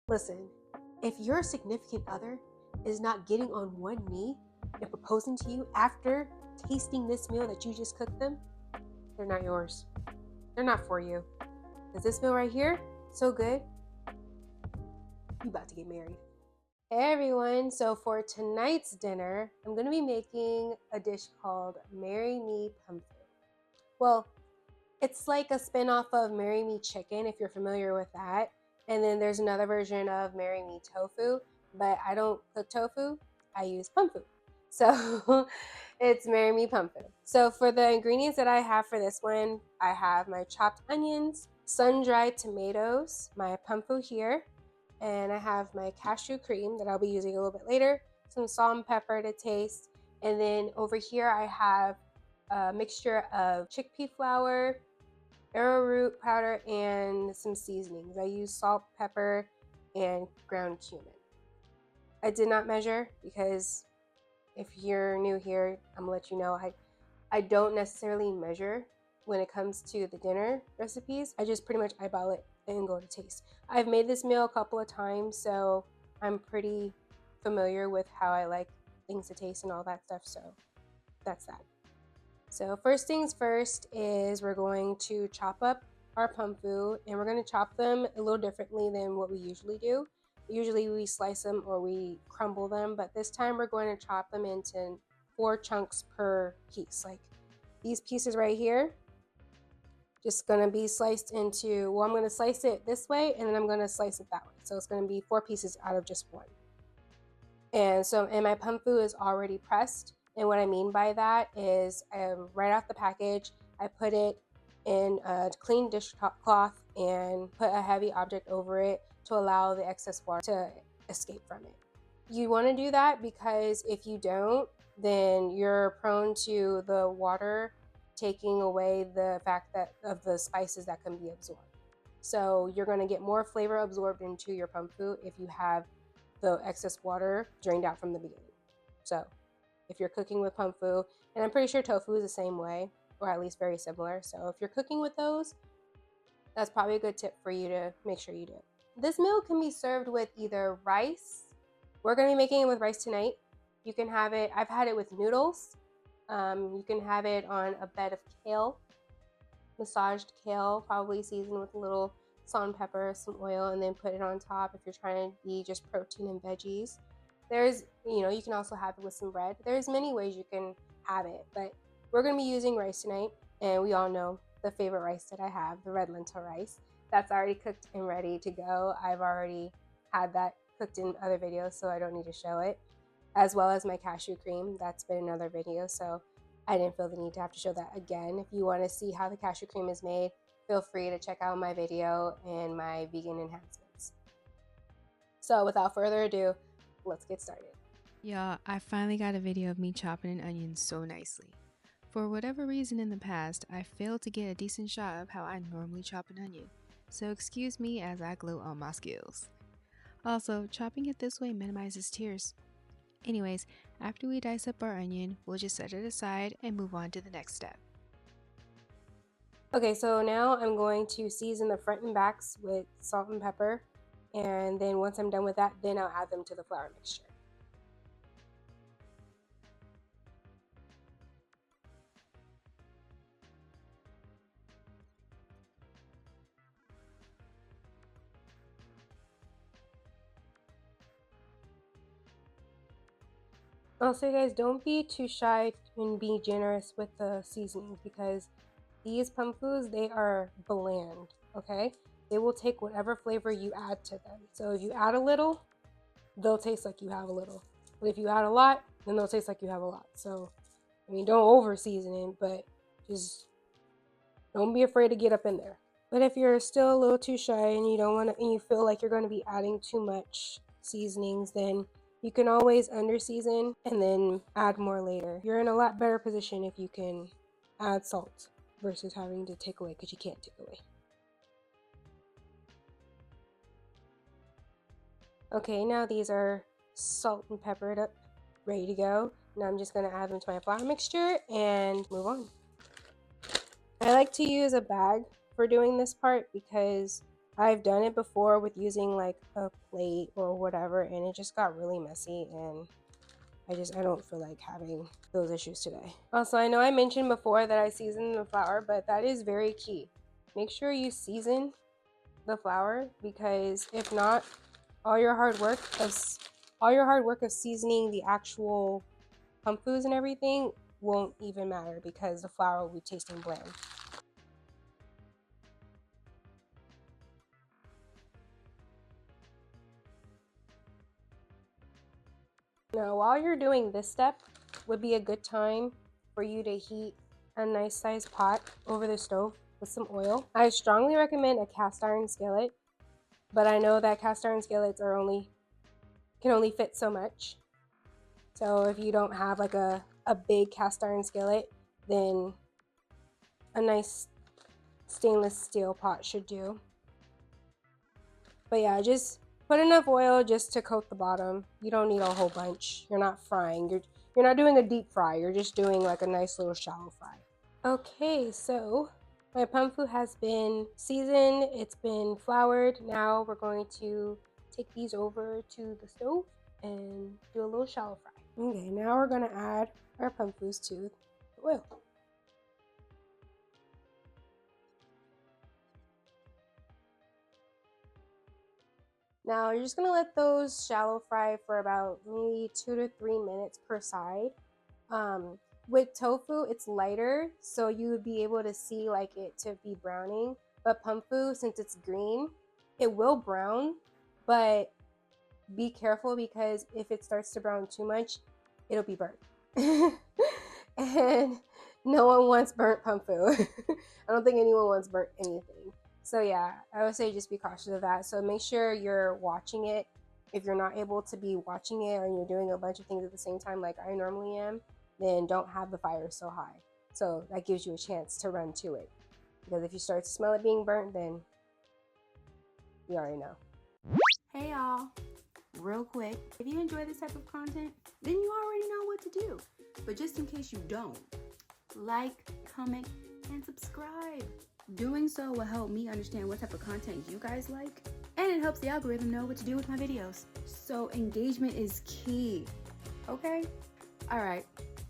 Listen, if your significant other is not getting on one knee and proposing to you after tasting this meal that you just cooked them, they're not yours. They're not for you. Because this meal right here, so good, you about to get married. Hey everyone, so for tonight's dinner, I'm going to be making a dish called Marry Me Pumfu. Well, it's like a spin-off of Marry Me Chicken, if you're familiar with that. And then there's another version of Marry Me Tofu, but I don't cook tofu, I use pumfu. So it's Marry Me Pumfu. So for the ingredients that I have for this one, I have my chopped onions, sun-dried tomatoes, my pumfu here, and I have my cashew cream that I'll be using a little bit later, some salt and pepper to taste, and then over here I have a mixture of chickpea flour, arrowroot powder, and some seasonings. I use salt, pepper, and ground cumin. I did not measure because if you're new here, I'm gonna let you know I don't necessarily measure when it comes to the dinner recipes. I just pretty much eyeball it and go to taste. I've made this meal a couple of times, so I'm pretty familiar with how I like things to taste and all that stuff, so that's that. So first things first is we're going to chop up our pumfu, and we're going to chop them a little differently than what we usually do. Usually we slice them or we crumble them, but this time we're going to chop them into 4 chunks per piece. Like these pieces right here, just going to be sliced into, well, I'm going to slice it this way and then I'm going to slice it that way. So it's going to be 4 pieces out of just one. And my pumfu is already pressed. And what I mean by that is right off the package, I put it in a clean dishcloth and put a heavy object over it to allow the excess water to escape from it. You want to do that because if you don't, then you're prone to the water taking away the fact that of the spices that can be absorbed. So you're going to get more flavor absorbed into your pumfu if you have the excess water drained out from the beginning. So if you're cooking with pumfu, and I'm pretty sure tofu is the same way, or at least very similar. So if you're cooking with those, that's probably a good tip for you to make sure you do. This meal can be served with either rice. We're going to be making it with rice tonight. You can have it, I've had it with noodles. You can have it on a bed of kale, massaged kale, probably seasoned with a little salt and pepper, some oil, and then put it on top if you're trying to be just protein and veggies. There's, you can also have it with some bread. There's many ways you can have it, but we're going to be using rice tonight, and we all know the favorite rice that I have, the red lentil rice. That's already cooked and ready to go. I've already had that cooked in other videos, so I don't need to show it, as well as my cashew cream. That's been another video, so I didn't feel the need to have to show that again. If you want to see how the cashew cream is made, feel free to check out my video and my vegan enhancements. So without further ado, let's get started. Y'all, I finally got a video of me chopping an onion so nicely. For whatever reason in the past, I failed to get a decent shot of how I normally chop an onion, so excuse me as I gloat on my skills. Also, chopping it this way minimizes tears. Anyways, after we dice up our onion, we'll just set it aside and move on to the next step. Okay, so now I'm going to season the front and backs with salt and pepper, and then once I'm done with that, then I'll add them to the flour mixture. Also, guys, don't be too shy and be generous with the seasonings because these pumfus, they are bland, okay? They will take whatever flavor you add to them. So if you add a little, they'll taste like you have a little. But if you add a lot, then they'll taste like you have a lot. So, I mean, don't over season it, but just don't be afraid to get up in there. But if you're still a little too shy and you don't want to, and you feel like you're going to be adding too much seasonings, then you can always under season and then add more later. You're in a lot better position if you can add salt versus having to take away because you can't take away. Okay, now these are salt and peppered up, ready to go. Now I'm just going to add them to my flour mixture and move on. I like to use a bag for doing this part because I've done it before with using like a plate or whatever, and it just got really messy, and I don't feel like having those issues today. Also, I know I mentioned before that I season the flour, but that is very key. Make sure you season the flour, because if not, all your hard work of seasoning the actual pumfus and everything won't even matter, because the flour will be tasting bland. Now, while you're doing this step, would be a good time for you to heat a nice sized pot over the stove with some oil. I strongly recommend a cast iron skillet, but I know that cast iron skillets can only fit so much. So if you don't have like a big cast iron skillet, then a nice stainless steel pot should do. But yeah, just put enough oil just to coat the bottom. You don't need a whole bunch. You're not frying. You're not doing a deep fry. You're just doing like a nice little shallow fry. Okay, so my pumfu has been seasoned. It's been floured. Now we're going to take these over to the stove and do a little shallow fry. Okay, now we're going to add our pumfus to the oil. Now you're just gonna let those shallow fry for about maybe 2 to 3 minutes per side. With tofu, it's lighter, so you would be able to see like it to be browning. But pumfu, since it's green, it will brown, but be careful, because if it starts to brown too much, it'll be burnt. And no one wants burnt pumfu. I don't think anyone wants burnt anything. So yeah, I would say just be cautious of that. So make sure you're watching it. If you're not able to be watching it, or you're doing a bunch of things at the same time like I normally am, then don't have the fire so high. So that gives you a chance to run to it. Because if you start to smell it being burnt, then you already know. Hey y'all, real quick, if you enjoy this type of content, then you already know what to do. But just in case you don't, like, comment, and subscribe. Doing so will help me understand what type of content you guys like, and it helps the algorithm know what to do with my videos. So engagement is key, okay? All right,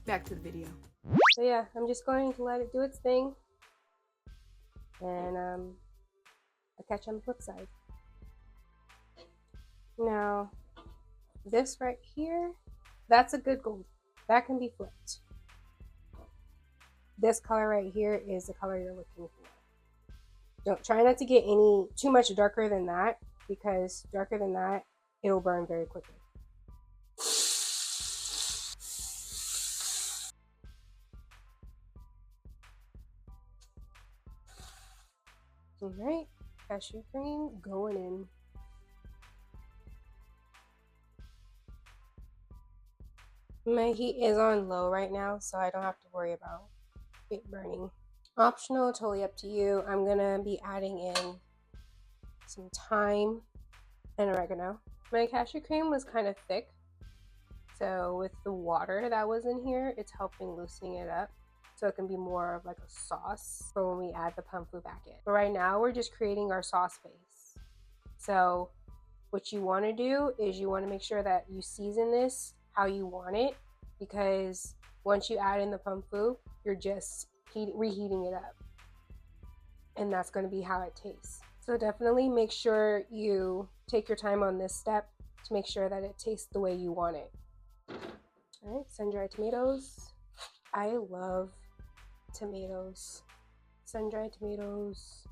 back to the video. So yeah, I'm just going to let it do its thing, and I'll catch you on the flip side. Now, this right here, that's a good gold. That can be flipped. This color right here is the color you're looking for. Don't try not to get too much darker than that, because darker than that, it'll burn very quickly. All right, cashew cream going in. My heat is on low right now, so I don't have to worry about it burning. Optional, totally up to you. I'm gonna be adding in some thyme and oregano. My cashew cream was kind of thick, so with the water that was in here, it's helping loosening it up, so it can be more of like a sauce for when we add the pumfu back in. But right now, we're just creating our sauce base. So what you want to do is you want to make sure that you season this how you want it, because once you add in the pumfu, you're just reheating it up, and that's going to be how it tastes. So definitely make sure you take your time on this step to make sure that it tastes the way you want it. All right, sun-dried tomatoes. I love tomatoes. Sun-dried tomatoes,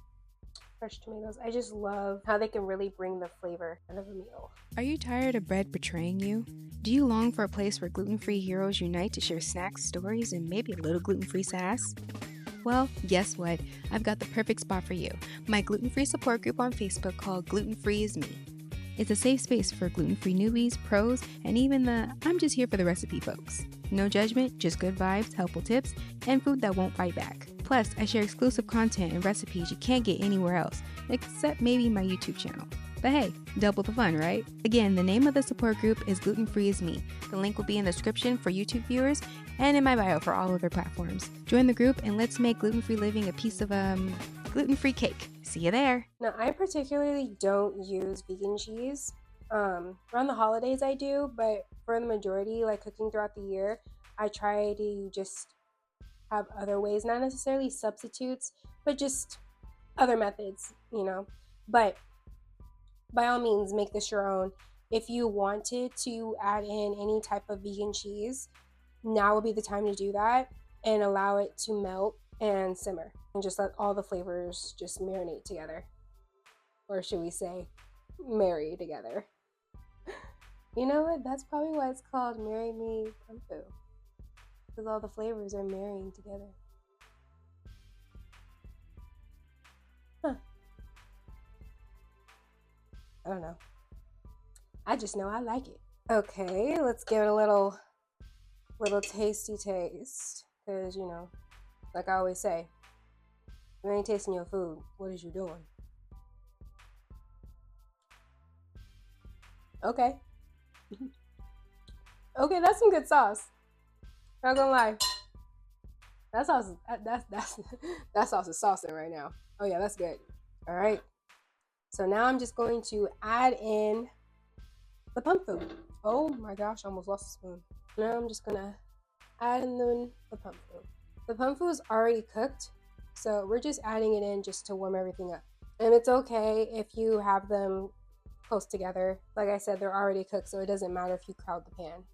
fresh tomatoes. I just love how they can really bring the flavor out of a meal. Are you tired of bread betraying you? Do you long for a place where gluten-free heroes unite to share snacks, stories, and maybe a little gluten-free sass? Well, guess what? I've got the perfect spot for you. My gluten-free support group on Facebook called Gluten-Free is Me. It's a safe space for gluten-free newbies, pros, and even the I'm just here for the recipe folks. No judgment, just good vibes, helpful tips, and food that won't fight back. Plus, I share exclusive content and recipes you can't get anywhere else, except maybe my YouTube channel. But hey, double the fun, right? Again, the name of the support group is Gluten-Free is Me. The link will be in the description for YouTube viewers and in my bio for all other platforms. Join the group and let's make gluten-free living a piece of, gluten-free cake. See you there. Now, I particularly don't use vegan cheese. Around the holidays I do, but for the majority, like cooking throughout the year, I try to just have other ways, not necessarily substitutes, but just other methods, you know. But by all means, make this your own. If you wanted to add in any type of vegan cheese, now would be the time to do that and allow it to melt and simmer and just let all the flavors just marinate together. Or should we say, marry together. You know what? That's probably why it's called Marry Me Pumfu. Because all the flavors are marrying together. Huh. I don't know. I just know I like it. Okay, let's give it a little tasty taste. Because, you know, like I always say, if you ain't tasting your food, what is you doing? Okay. Okay, that's some good sauce. Not gonna lie. That sauce is that sauce is saucing right now. Oh yeah, that's good. All right. So now I'm just going to add in the pumfu. Oh my gosh, I almost lost a spoon. Now I'm just gonna add in the pumfu. The pumfu is already cooked, so we're just adding it in just to warm everything up. And it's okay if you have them close together. Like I said, they're already cooked, so it doesn't matter if you crowd the pan.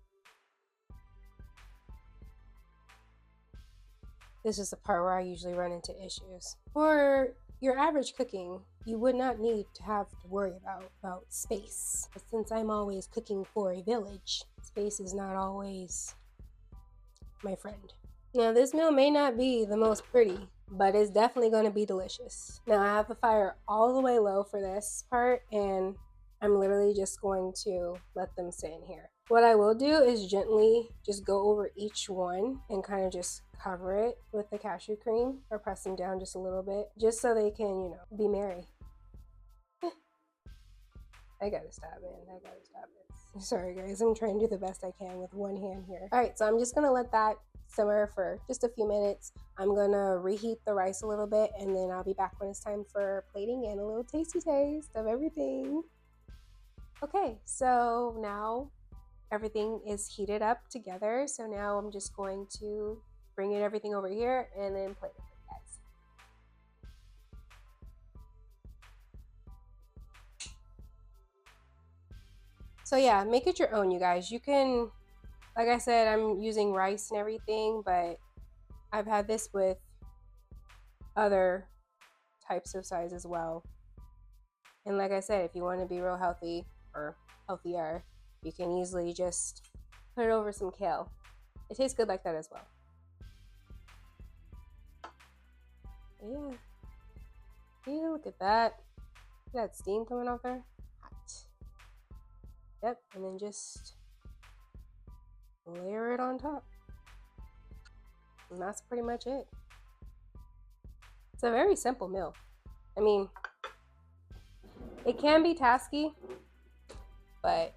This is the part where I usually run into issues. For your average cooking, you would not need to have to worry about space. But since I'm always cooking for a village, space is not always my friend. Now, this meal may not be the most pretty, but it's definitely going to be delicious. Now, I have the fire all the way low for this part, and I'm literally just going to let them sit in here. What I will do is gently just go over each one and kind of just cover it with the cashew cream or press them down just a little bit, just so they can, you know, be merry. I gotta stop it. Sorry guys, I'm trying to do the best I can with one hand here. All right, so I'm just gonna let that simmer for just a few minutes. I'm gonna reheat the rice a little bit, and then I'll be back when it's time for plating and a little tasty taste of everything. Okay, so now everything is heated up together. So now I'm just going to bring everything over here and then plate it for you guys. So yeah, make it your own, you guys. You can, like I said, I'm using rice and everything, but I've had this with other types of size as well. And like I said, if you want to be real healthy or healthier, you can easily just put it over some kale. It tastes good like that as well. Yeah, look at that. Look at that steam coming off there. Hot. Yep, and then just layer it on top. And that's pretty much it. It's a very simple meal. I mean, it can be tasky, but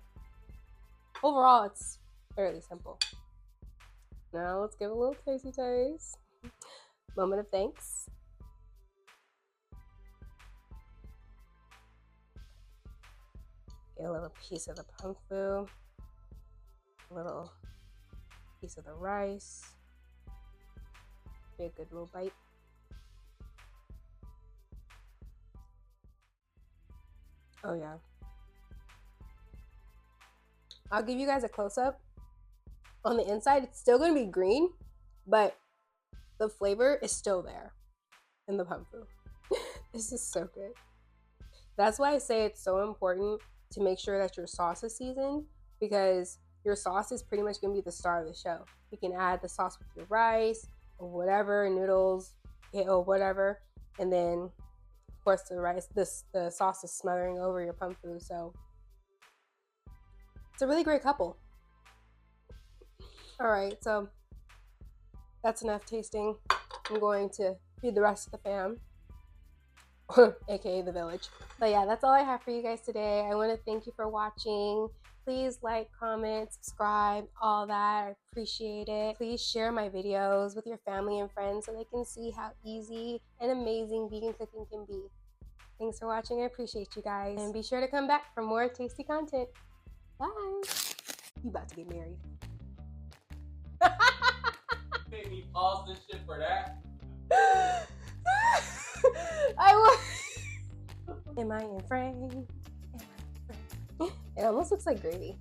overall it's fairly simple. Now let's give a little tasty taste. Moment of thanks. Get a little piece of the pumfu, a little piece of the rice. Be a good little bite. Oh yeah. I'll give you guys a close-up. On the inside, it's still going to be green, but the flavor is still there in the pumfu. This is so good. That's why I say it's so important to make sure that your sauce is seasoned, because your sauce is pretty much going to be the star of the show. You can add the sauce with your rice or whatever, noodles, or whatever, and then of course the sauce is smothering over your pumfu. So it's a really great couple. All right, so that's enough tasting. I'm going to feed the rest of the fam, aka the village. But yeah, that's all I have for you guys today. I want to thank you for watching. Please like, comment, subscribe, all that. I appreciate it. Please share my videos with your family and friends so they can see how easy and amazing vegan cooking can be. Thanks for watching. I appreciate you guys. And be sure to come back for more tasty content. Bye. You about to get married. Made me pause this shit for that. I will. Am I in frame? Am I in frame? It almost looks like gravy.